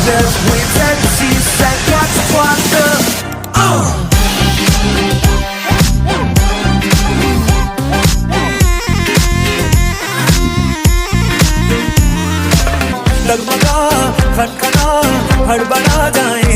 There's waves and seas that catch water. डगमगा खनखना हड़बड़ा जाए